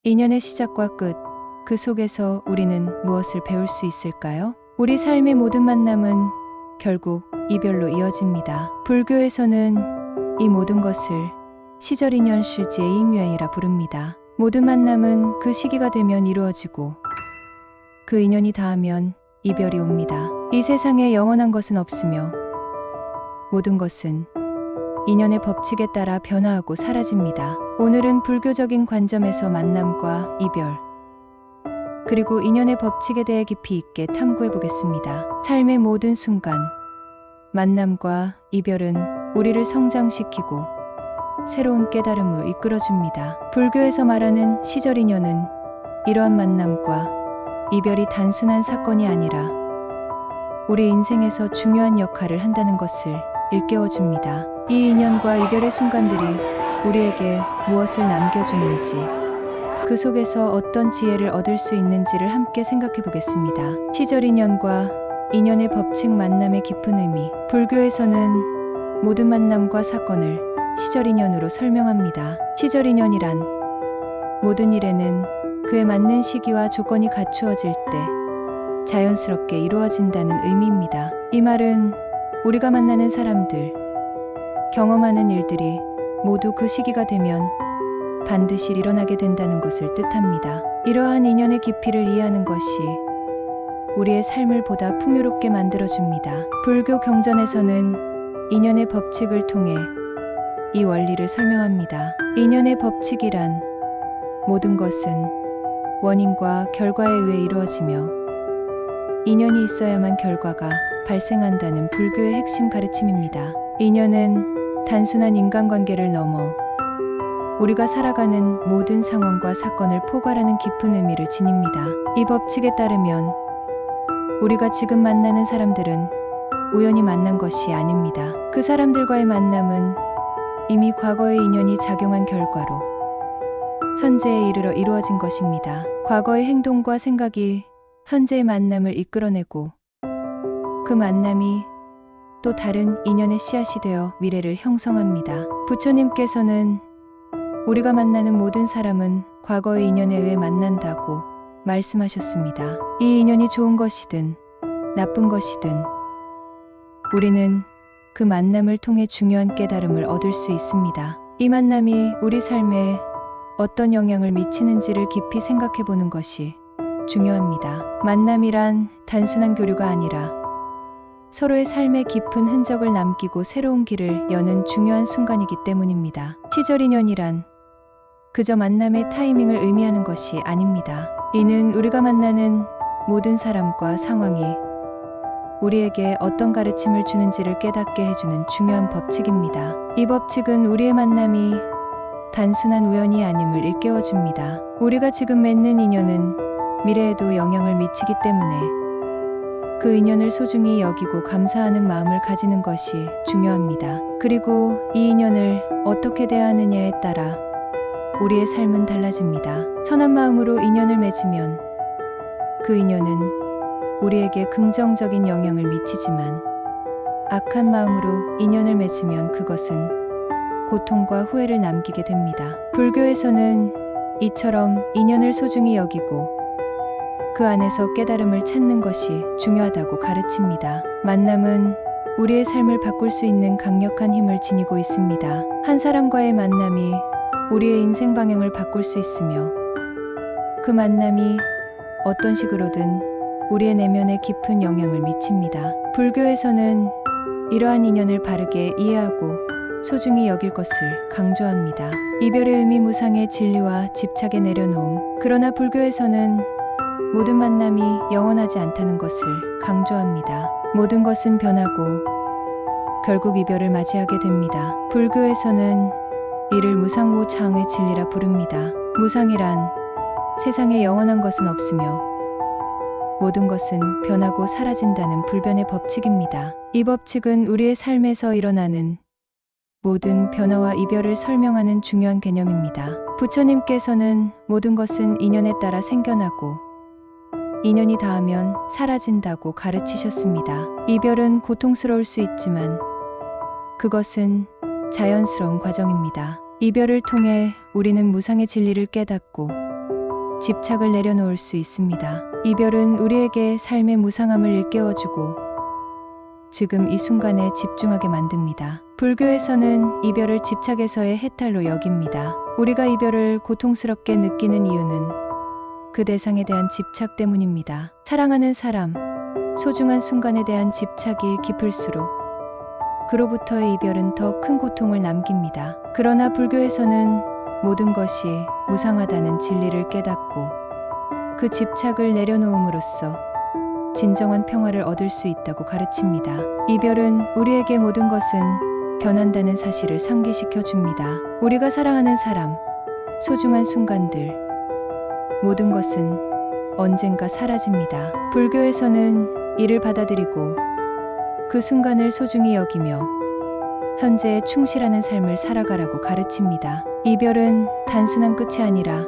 인연의 시작과 끝, 그 속에서 우리는 무엇을 배울 수 있을까요? 우리 삶의 모든 만남은 결국 이별로 이어집니다. 불교에서는 이 모든 것을 시절인연 실지의 인연이라 부릅니다. 모든 만남은 그 시기가 되면 이루어지고 그 인연이 닿으면 이별이 옵니다. 이 세상에 영원한 것은 없으며 모든 것은 인연의 법칙에 따라 변화하고 사라집니다. 오늘은 불교적인 관점에서 만남과 이별, 그리고 인연의 법칙에 대해 깊이 있게 탐구해 보겠습니다. 삶의 모든 순간, 만남과 이별은 우리를 성장시키고 새로운 깨달음을 이끌어줍니다. 불교에서 말하는 시절 인연은 이러한 만남과 이별이 단순한 사건이 아니라 우리 인생에서 중요한 역할을 한다는 것을 일깨워줍니다. 이 인연과 이별의 순간들이 우리에게 무엇을 남겨주는지, 그 속에서 어떤 지혜를 얻을 수 있는지를 함께 생각해 보겠습니다. 시절 인연과 인연의 법칙, 만남의 깊은 의미. 불교에서는 모든 만남과 사건을 시절 인연으로 설명합니다. 시절 인연이란 모든 일에는 그에 맞는 시기와 조건이 갖추어질 때 자연스럽게 이루어진다는 의미입니다. 이 말은 우리가 만나는 사람들, 경험하는 일들이 모두 그 시기가 되면 반드시 일어나게 된다는 것을 뜻합니다. 이러한 인연의 깊이를 이해하는 것이 우리의 삶을 보다 풍요롭게 만들어줍니다. 불교 경전에서는 인연의 법칙을 통해 이 원리를 설명합니다. 인연의 법칙이란 모든 것은 원인과 결과에 의해 이루어지며 인연이 있어야만 결과가 발생한다는 불교의 핵심 가르침입니다. 인연은 단순한 인간관계를 넘어 우리가 살아가는 모든 상황과 사건을 포괄하는 깊은 의미를 지닙니다. 이 법칙에 따르면 우리가 지금 만나는 사람들은 우연히 만난 것이 아닙니다. 그 사람들과의 만남은 이미 과거의 인연이 작용한 결과로 현재에 이르러 이루어진 것입니다. 과거의 행동과 생각이 현재의 만남을 이끌어내고 그 만남이 또 다른 인연의 씨앗이 되어 미래를 형성합니다. 부처님께서는 우리가 만나는 모든 사람은 과거의 인연에 의해 만난다고 말씀하셨습니다. 이 인연이 좋은 것이든 나쁜 것이든 우리는 그 만남을 통해 중요한 깨달음을 얻을 수 있습니다. 이 만남이 우리 삶에 어떤 영향을 미치는지를 깊이 생각해 보는 것이 중요합니다. 만남이란 단순한 교류가 아니라 서로의 삶에 깊은 흔적을 남기고 새로운 길을 여는 중요한 순간이기 때문입니다. 시절 인연이란 그저 만남의 타이밍을 의미하는 것이 아닙니다. 이는 우리가 만나는 모든 사람과 상황이 우리에게 어떤 가르침을 주는지를 깨닫게 해주는 중요한 법칙입니다. 이 법칙은 우리의 만남이 단순한 우연이 아님을 일깨워줍니다. 우리가 지금 맺는 인연은 미래에도 영향을 미치기 때문에 그 인연을 소중히 여기고 감사하는 마음을 가지는 것이 중요합니다. 그리고 이 인연을 어떻게 대하느냐에 따라 우리의 삶은 달라집니다. 선한 마음으로 인연을 맺으면 그 인연은 우리에게 긍정적인 영향을 미치지만 악한 마음으로 인연을 맺으면 그것은 고통과 후회를 남기게 됩니다. 불교에서는 이처럼 인연을 소중히 여기고 그 안에서 깨달음을 찾는 것이 중요하다고 가르칩니다. 만남은 우리의 삶을 바꿀 수 있는 강력한 힘을 지니고 있습니다. 한 사람과의 만남이 우리의 인생 방향을 바꿀 수 있으며 그 만남이 어떤 식으로든 우리의 내면에 깊은 영향을 미칩니다. 불교에서는 이러한 인연을 바르게 이해하고 소중히 여길 것을 강조합니다. 이별의 의미, 무상의 진리와 집착에 내려놓음. 그러나 불교에서는 모든 만남이 영원하지 않다는 것을 강조합니다. 모든 것은 변하고 결국 이별을 맞이하게 됩니다. 불교에서는 이를 무상무常의 진리라 부릅니다. 무상이란 세상에 영원한 것은 없으며 모든 것은 변하고 사라진다는 불변의 법칙입니다. 이 법칙은 우리의 삶에서 일어나는 모든 변화와 이별을 설명하는 중요한 개념입니다. 부처님께서는 모든 것은 인연에 따라 생겨나고 인연이 닿으면 사라진다고 가르치셨습니다. 이별은 고통스러울 수 있지만 그것은 자연스러운 과정입니다. 이별을 통해 우리는 무상의 진리를 깨닫고 집착을 내려놓을 수 있습니다. 이별은 우리에게 삶의 무상함을 일깨워주고 지금 이 순간에 집중하게 만듭니다. 불교에서는 이별을 집착에서의 해탈로 여깁니다. 우리가 이별을 고통스럽게 느끼는 이유는 그 대상에 대한 집착 때문입니다. 사랑하는 사람, 소중한 순간에 대한 집착이 깊을수록 그로부터의 이별은 더 큰 고통을 남깁니다. 그러나 불교에서는 모든 것이 무상하다는 진리를 깨닫고 그 집착을 내려놓음으로써 진정한 평화를 얻을 수 있다고 가르칩니다. 이별은 우리에게 모든 것은 변한다는 사실을 상기시켜 줍니다. 우리가 사랑하는 사람, 소중한 순간들, 모든 것은 언젠가 사라집니다. 불교에서는 이를 받아들이고 그 순간을 소중히 여기며 현재에 충실하는 삶을 살아가라고 가르칩니다. 이별은 단순한 끝이 아니라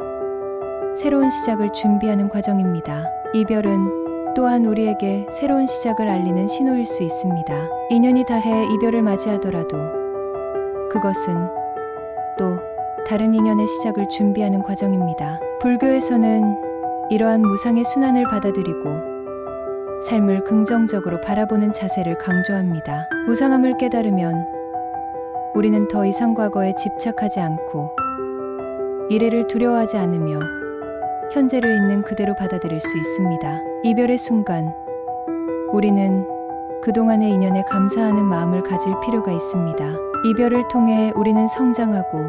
새로운 시작을 준비하는 과정입니다. 이별은 또한 우리에게 새로운 시작을 알리는 신호일 수 있습니다. 인연이 다해 이별을 맞이하더라도 그것은 또 다른 인연의 시작을 준비하는 과정입니다. 불교에서는 이러한 무상의 순환을 받아들이고 삶을 긍정적으로 바라보는 자세를 강조합니다. 무상함을 깨달으면 우리는 더 이상 과거에 집착하지 않고 미래를 두려워하지 않으며 현재를 있는 그대로 받아들일 수 있습니다. 이별의 순간, 우리는 그동안의 인연에 감사하는 마음을 가질 필요가 있습니다. 이별을 통해 우리는 성장하고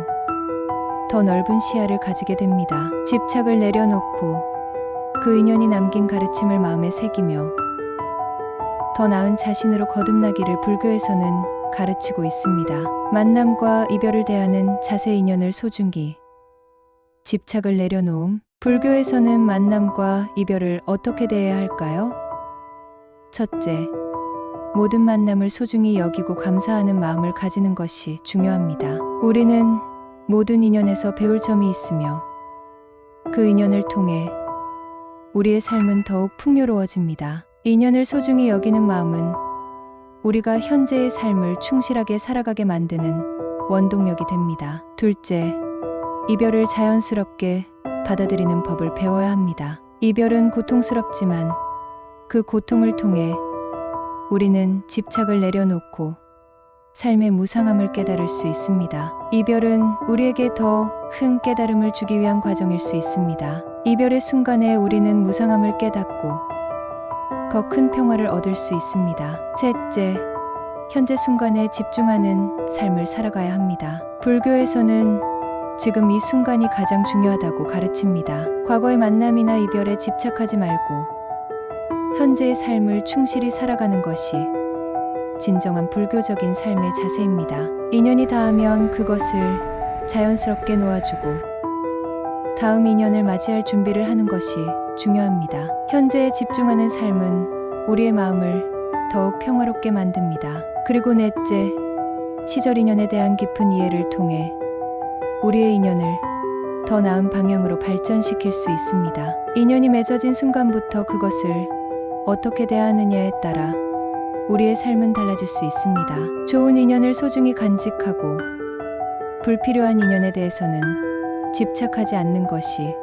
더 넓은 시야를 가지게 됩니다. 집착을 내려놓고 그 인연이 남긴 가르침을 마음에 새기며 더 나은 자신으로 거듭나기를 불교에서는 가르치고 있습니다. 만남과 이별을 대하는 자세 인연을 소중히, 집착을 내려놓음. 불교에서는 만남과 이별을 어떻게 대해야 할까요? 첫째, 모든 만남을 소중히 여기고 감사하는 마음을 가지는 것이 중요합니다. 우리는 모든 인연에서 배울 점이 있으며 그 인연을 통해 우리의 삶은 더욱 풍요로워집니다. 인연을 소중히 여기는 마음은 우리가 현재의 삶을 충실하게 살아가게 만드는 원동력이 됩니다. 둘째, 이별을 자연스럽게 받아들이는 법을 배워야 합니다. 이별은 고통스럽지만 그 고통을 통해 우리는 집착을 내려놓고 삶의 무상함을 깨달을 수 있습니다. 이별은 우리에게 더 큰 깨달음을 주기 위한 과정일 수 있습니다. 이별의 순간에 우리는 무상함을 깨닫고 더 큰 평화를 얻을 수 있습니다. 셋째, 현재 순간에 집중하는 삶을 살아가야 합니다. 불교에서는 지금 이 순간이 가장 중요하다고 가르칩니다. 과거의 만남이나 이별에 집착하지 말고 현재의 삶을 충실히 살아가는 것이 진정한 불교적인 삶의 자세입니다. 인연이 닿으면 그것을 자연스럽게 놓아주고 다음 인연을 맞이할 준비를 하는 것이 중요합니다. 현재에 집중하는 삶은 우리의 마음을 더욱 평화롭게 만듭니다. 그리고 넷째, 시절 인연에 대한 깊은 이해를 통해 우리의 인연을 더 나은 방향으로 발전시킬 수 있습니다. 인연이 맺어진 순간부터 그것을 어떻게 대하느냐에 따라 우리의 삶은 달라질 수 있습니다. 좋은 인연을 소중히 간직하고 불필요한 인연에 대해서는 집착하지 않는 것이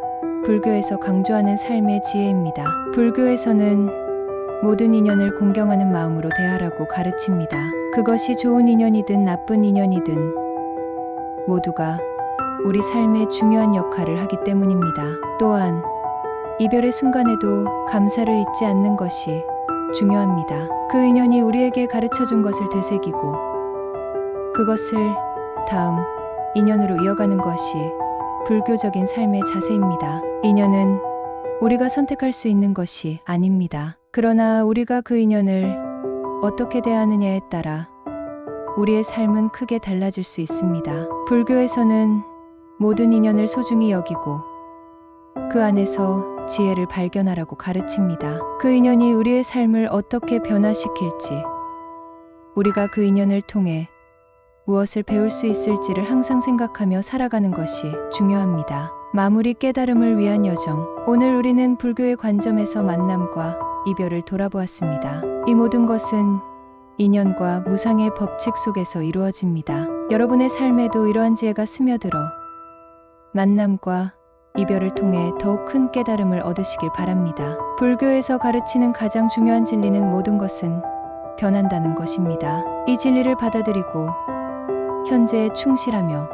불교에서 강조하는 삶의 지혜입니다. 불교에서는 모든 인연을 공경하는 마음으로 대하라고 가르칩니다. 그것이 좋은 인연이든 나쁜 인연이든 모두가 우리 삶에 중요한 역할을 하기 때문입니다. 또한 이별의 순간에도 감사를 잊지 않는 것이 중요합니다. 그 인연이 우리에게 가르쳐준 것을 되새기고 그것을 다음 인연으로 이어가는 것이 불교적인 삶의 자세입니다. 인연은 우리가 선택할 수 있는 것이 아닙니다. 그러나 우리가 그 인연을 어떻게 대하느냐에 따라 우리의 삶은 크게 달라질 수 있습니다. 불교에서는 모든 인연을 소중히 여기고 그 안에서 지혜를 발견하라고 가르칩니다. 그 인연이 우리의 삶을 어떻게 변화시킬지, 우리가 그 인연을 통해 무엇을 배울 수 있을지를 항상 생각하며 살아가는 것이 중요합니다. 마무리 깨달음을 위한 여정. 오늘 우리는 불교의 관점에서 만남과 이별을 돌아보았습니다. 이 모든 것은 인연과 무상의 법칙 속에서 이루어집니다. 여러분의 삶에도 이러한 지혜가 스며들어 만남과 이별을 통해 더욱 큰 깨달음을 얻으시길 바랍니다. 불교에서 가르치는 가장 중요한 진리는 모든 것은 변한다는 것입니다. 이 진리를 받아들이고 현재에 충실하며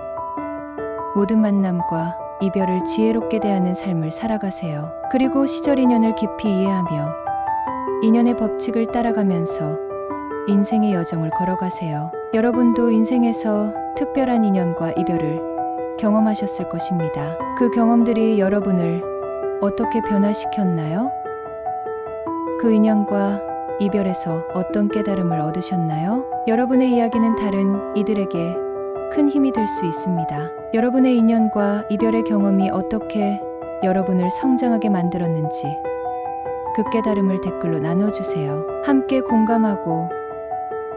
모든 만남과 이별을 지혜롭게 대하는 삶을 살아가세요. 그리고 시절 인연을 깊이 이해하며 인연의 법칙을 따라가면서 인생의 여정을 걸어가세요. 여러분도 인생에서 특별한 인연과 이별을 경험하셨을 것입니다. 그 경험들이 여러분을 어떻게 변화시켰나요? 그 인연과 이별에서 어떤 깨달음을 얻으셨나요? 여러분의 이야기는 다른 이들에게 큰 힘이 될 수 있습니다. 여러분의 인연과 이별의 경험이 어떻게 여러분을 성장하게 만들었는지 그 깨달음을 댓글로 나눠주세요. 함께 공감하고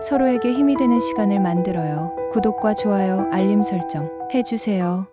서로에게 힘이 되는 시간을 만들어요. 구독과 좋아요, 알림 설정 해주세요.